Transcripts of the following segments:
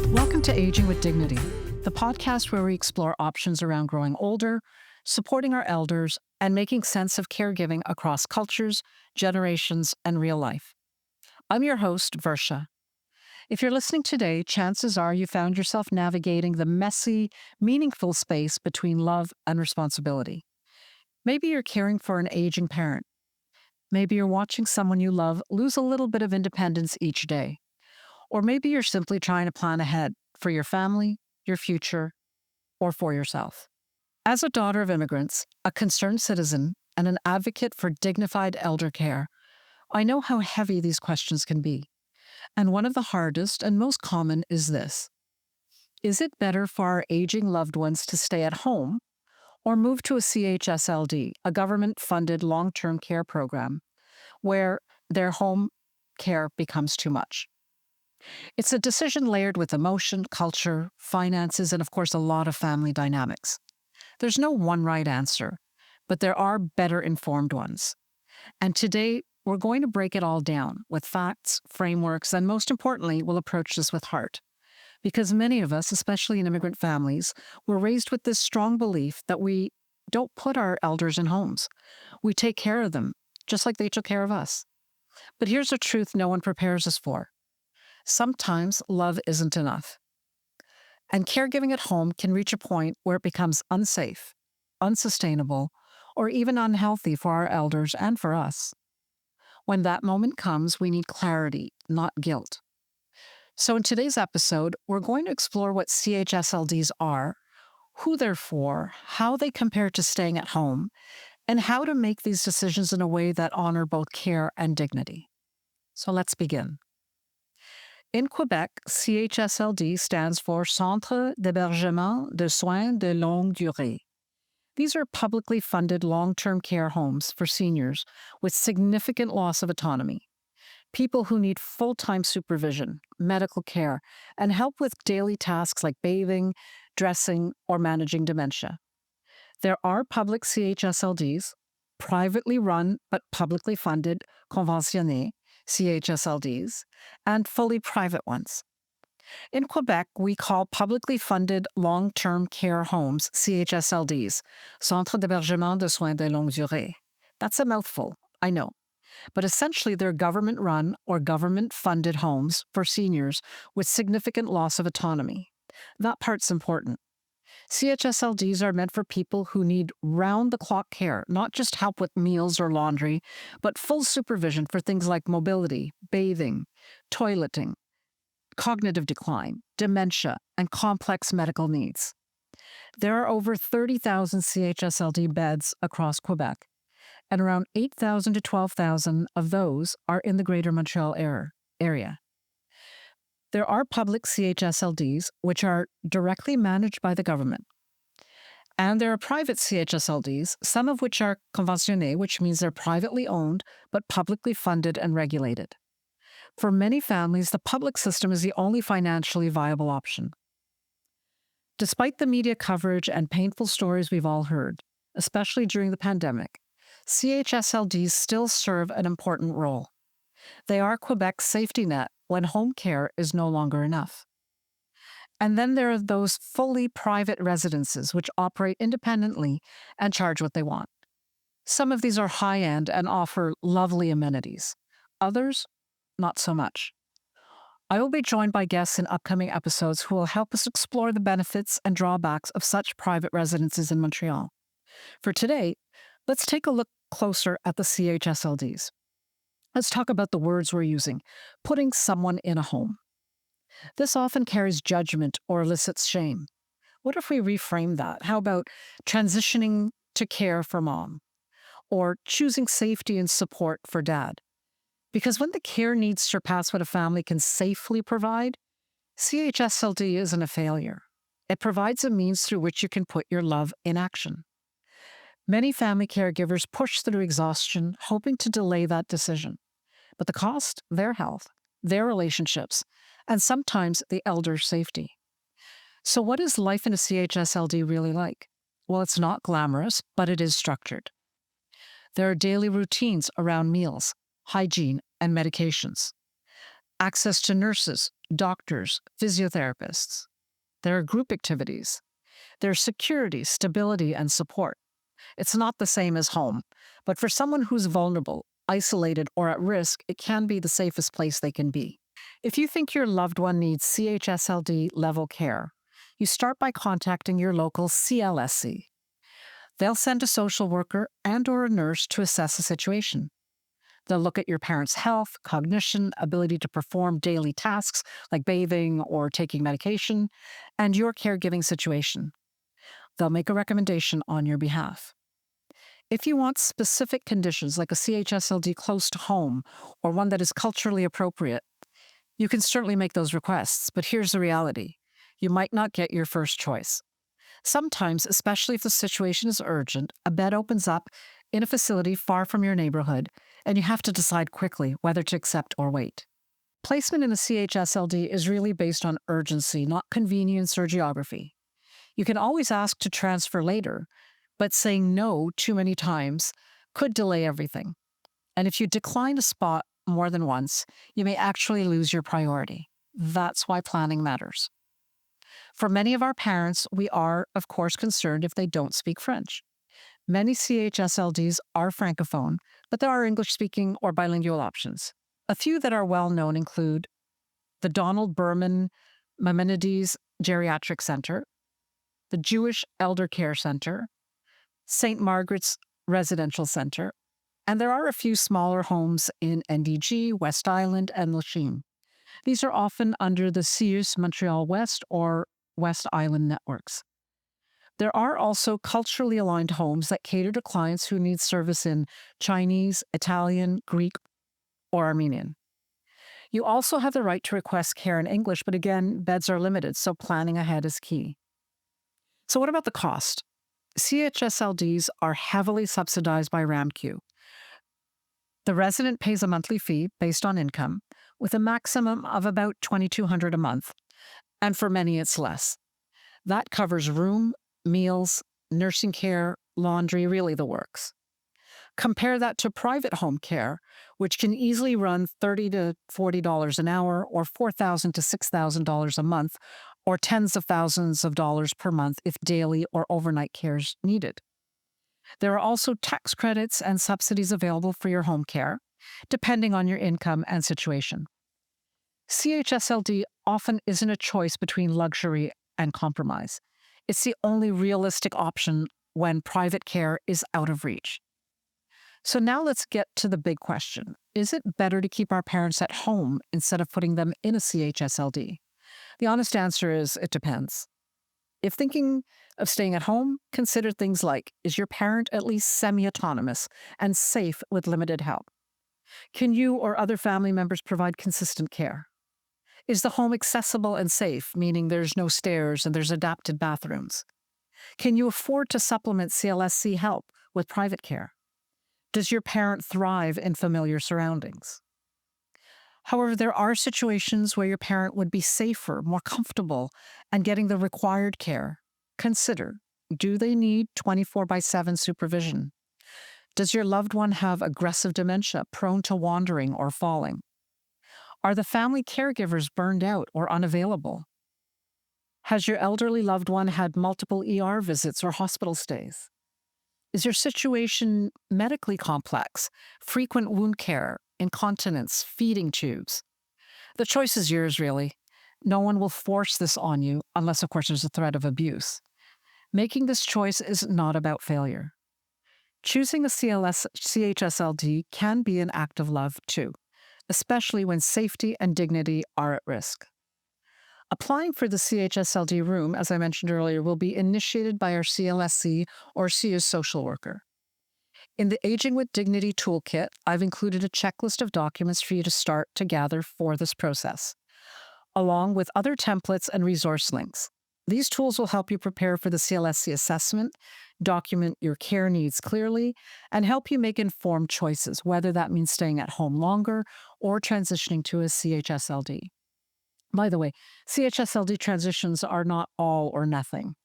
Welcome to Aging with Dignity, the podcast where we explore options around growing older, supporting our elders, and making sense of caregiving across cultures, generations, and real life. I'm your host, Versha. If you're listening today, chances are you found yourself navigating the messy, meaningful space between love and responsibility. Maybe you're caring for an aging parent. Maybe you're watching someone you love lose a little bit of independence each day. Or maybe you're simply trying to plan ahead for your family, your future, or for yourself. As a daughter of immigrants, a concerned citizen, and an advocate for dignified elder care, I know how heavy these questions can be. And one of the hardest and most common is this: is it better for our aging loved ones to stay at home or move to a CHSLD, a government-funded long-term care program, where their home care becomes too much? It's a decision layered with emotion, culture, finances, and of course, a lot of family dynamics. There's no one right answer, but there are better informed ones. And today, we're going to break it all down with facts, frameworks, and most importantly, we'll approach this with heart. Because many of us, especially in immigrant families, were raised with this strong belief that we don't put our elders in homes. We take care of them, just like they took care of us. But here's a truth no one prepares us for. Sometimes love isn't enough. And caregiving at home can reach a point where it becomes unsafe, unsustainable, or even unhealthy for our elders and for us. When that moment comes, we need clarity, not guilt. So in today's episode, we're going to explore what CHSLDs are, who they're for, how they compare to staying at home, and how to make these decisions in a way that honor both care and dignity. So let's begin. In Quebec, CHSLD stands for Centre d'hébergement de soins de longue durée. These are publicly funded long-term care homes for seniors with significant loss of autonomy, people who need full-time supervision, medical care, and help with daily tasks like bathing, dressing, or managing dementia. There are public CHSLDs, privately run but publicly funded conventionnés, CHSLDs, and fully private ones. In Quebec, we call publicly funded long-term care homes CHSLDs, Centre d'hébergement de soins de longue durée. That's a mouthful, I know. But essentially, they're government-run or government-funded homes for seniors with significant loss of autonomy. That part's important. CHSLDs are meant for people who need round-the-clock care, not just help with meals or laundry, but full supervision for things like mobility, bathing, toileting, cognitive decline, dementia, and complex medical needs. There are over 30,000 CHSLD beds across Quebec, and around 8,000 to 12,000 of those are in the Greater Montreal area. There are public CHSLDs, which are directly managed by the government. And there are private CHSLDs, some of which are conventionnés, which means they're privately owned, but publicly funded and regulated. For many families, the public system is the only financially viable option. Despite the media coverage and painful stories we've all heard, especially during the pandemic, CHSLDs still serve an important role. They are Quebec's safety net when home care is no longer enough. And then there are those fully private residences which operate independently and charge what they want. Some of these are high-end and offer lovely amenities. Others, not so much. I will be joined by guests in upcoming episodes who will help us explore the benefits and drawbacks of such private residences in Montreal. For today, let's take a look closer at the CHSLDs. Let's talk about the words we're using: putting someone in a home. This often carries judgment or elicits shame. What if we reframe that? How about transitioning to care for mom? Or choosing safety and support for dad? Because when the care needs surpass what a family can safely provide, CHSLD isn't a failure. It provides a means through which you can put your love in action. Many family caregivers push through exhaustion, hoping to delay that decision. But the cost, their health, their relationships, and sometimes the elder's safety. So what is life in a CHSLD really like? Well, it's not glamorous, but it is structured. There are daily routines around meals, hygiene, and medications. access to nurses, doctors, physiotherapists. There are group activities. There's security, stability, and support. It's not the same as home, but for someone who's vulnerable, isolated, or at risk, it can be the safest place they can be. If you think your loved one needs CHSLD level care, you start by contacting your local CLSC. They'll send a social worker and or a nurse to assess the situation. They'll look at your parents' health, cognition, ability to perform daily tasks like bathing or taking medication, and your caregiving situation. They'll make a recommendation on your behalf. If you want specific conditions like a CHSLD close to home or one that is culturally appropriate, you can certainly make those requests, but here's the reality. You might not get your first choice. Sometimes, especially if the situation is urgent, a bed opens up in a facility far from your neighborhood, and you have to decide quickly whether to accept or wait. Placement in a CHSLD is really based on urgency, not convenience or geography. You can always ask to transfer later, but saying no too many times could delay everything. And if you decline a spot more than once, you may actually lose your priority. That's why planning matters. For many of our parents, we are, of course, concerned if they don't speak French. Many CHSLDs are Francophone, but there are English-speaking or bilingual options. A few that are well known include the Donald Berman Maimonides Geriatric Center, the Jewish Elder Care Center, St. Margaret's Residential Center, and there are a few smaller homes in NDG, West Island, and Lachine. These are often under the CIUS Montreal West or West Island networks. There are also culturally aligned homes that cater to clients who need service in Chinese, Italian, Greek, or Armenian. You also have the right to request care in English, but again, beds are limited, so planning ahead is key. So what about the cost? CHSLDs are heavily subsidized by RAMQ. The resident pays a monthly fee based on income, with a maximum of about $2,200 a month, and for many it's less. That covers room, meals, nursing care, laundry, really the works. Compare that to private home care, which can easily run $30 to $40 an hour, or $4,000 to $6,000 a month, or tens of thousands of dollars per month if daily or overnight care is needed. There are also tax credits and subsidies available for your home care, depending on your income and situation. CHSLD often isn't a choice between luxury and compromise. It's the only realistic option when private care is out of reach. So now let's get to the big question. Is it better to keep our parents at home instead of putting them in a CHSLD? The honest answer is it depends. If thinking of staying at home, consider things like, is your parent at least semi-autonomous and safe with limited help? Can you or other family members provide consistent care? Is the home accessible and safe, meaning there's no stairs and there's adapted bathrooms? Can you afford to supplement CLSC help with private care? Does your parent thrive in familiar surroundings? However, there are situations where your parent would be safer, more comfortable, and getting the required care. Consider, do they need 24/7 supervision? Does your loved one have aggressive dementia, prone to wandering or falling? Are the family caregivers burned out or unavailable? Has your elderly loved one had multiple ER visits or hospital stays? Is your situation medically complex, frequent wound care, incontinence, feeding tubes? The choice is yours, really. No one will force this on you unless, of course, there's a threat of abuse. Making this choice is not about failure. Choosing a CHSLD can be an act of love, too, especially when safety and dignity are at risk. Applying for the CHSLD room, as I mentioned earlier, will be initiated by our CLSC or CIUS social worker. In the Aging with Dignity toolkit, I've included a checklist of documents for you to start to gather for this process, along with other templates and resource links. These tools will help you prepare for the CLSC assessment, document your care needs clearly, and help you make informed choices, whether that means staying at home longer or transitioning to a CHSLD. By the way, CHSLD transitions are not all or nothing.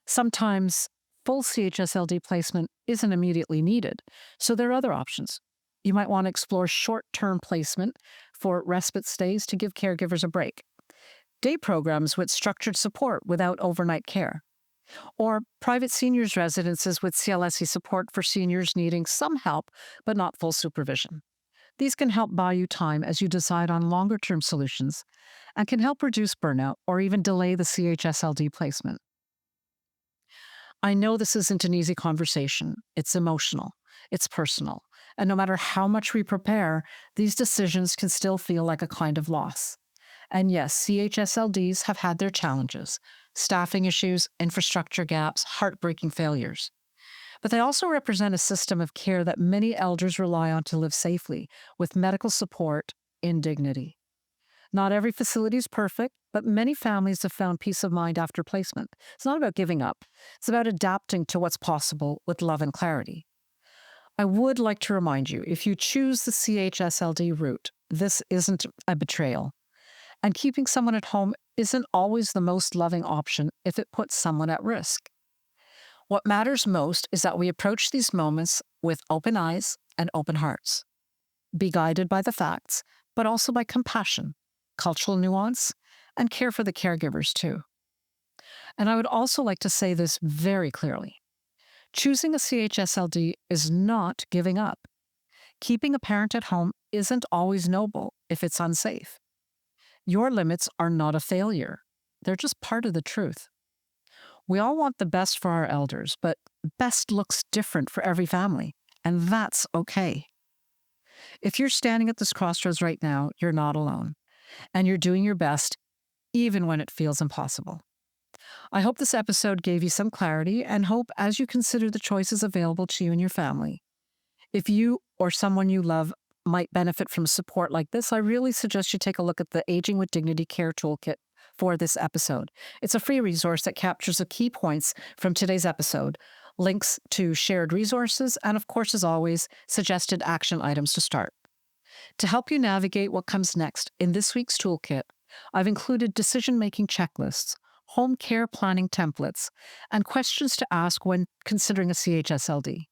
Sometimes full CHSLD placement isn't immediately needed, so there are other options. You might want to explore short-term placement for respite stays to give caregivers a break, day programs with structured support without overnight care, or private seniors residences with CLSE support for seniors needing some help but not full supervision. These can help buy you time as you decide on longer-term solutions and can help reduce burnout or even delay the CHSLD placement. I know this isn't an easy conversation. It's emotional, it's personal, and no matter how much we prepare, these decisions can still feel like a kind of loss. And yes, CHSLDs have had their challenges: staffing issues, infrastructure gaps, heartbreaking failures. But they also represent a system of care that many elders rely on to live safely, with medical support in dignity. Not every facility is perfect, but many families have found peace of mind after placement. It's not about giving up, it's about adapting to what's possible with love and clarity. I would like to remind you, if you choose the CHSLD route, this isn't a betrayal. And keeping someone at home isn't always the most loving option if it puts someone at risk. What matters most is that we approach these moments with open eyes and open hearts. Be guided by the facts, but also by compassion, cultural nuance, and care for the caregivers too. And I would also like to say this very clearly. Choosing a CHSLD is not giving up. Keeping a parent at home isn't always noble if it's unsafe. Your limits are not a failure. They're just part of the truth. We all want the best for our elders, but best looks different for every family, and that's okay. If you're standing at this crossroads right now, you're not alone, and you're doing your best even when it feels impossible. I hope this episode gave you some clarity and hope as you consider the choices available to you and your family. If you or someone you love might benefit from support like this, I really suggest you take a look at the Aging with Dignity Care Toolkit for this episode. It's a free resource that captures the key points from today's episode, links to shared resources, and of course, as always, suggested action items to start. To help you navigate what comes next in this week's toolkit, I've included decision-making checklists, home care planning templates, and questions to ask when considering a CHSLD.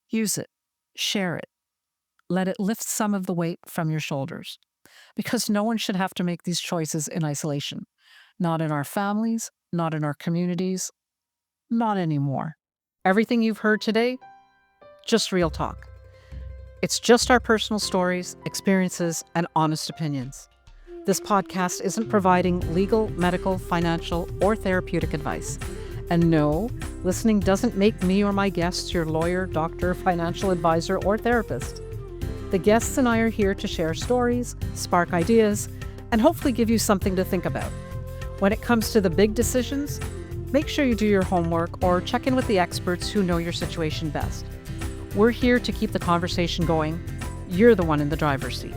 Use it, share it, let it lift some of the weight from your shoulders. Because no one should have to make these choices in isolation. Not in our families, not in our communities, not anymore. Everything you've heard today, just real talk. It's just our personal stories, experiences, and honest opinions. This podcast isn't providing legal, medical, financial, or therapeutic advice. And no, listening doesn't make me or my guests your lawyer, doctor, financial advisor, or therapist. The guests and I are here to share stories, spark ideas, and hopefully give you something to think about. When it comes to the big decisions, make sure you do your homework or check in with the experts who know your situation best. We're here to keep the conversation going. You're the one in the driver's seat.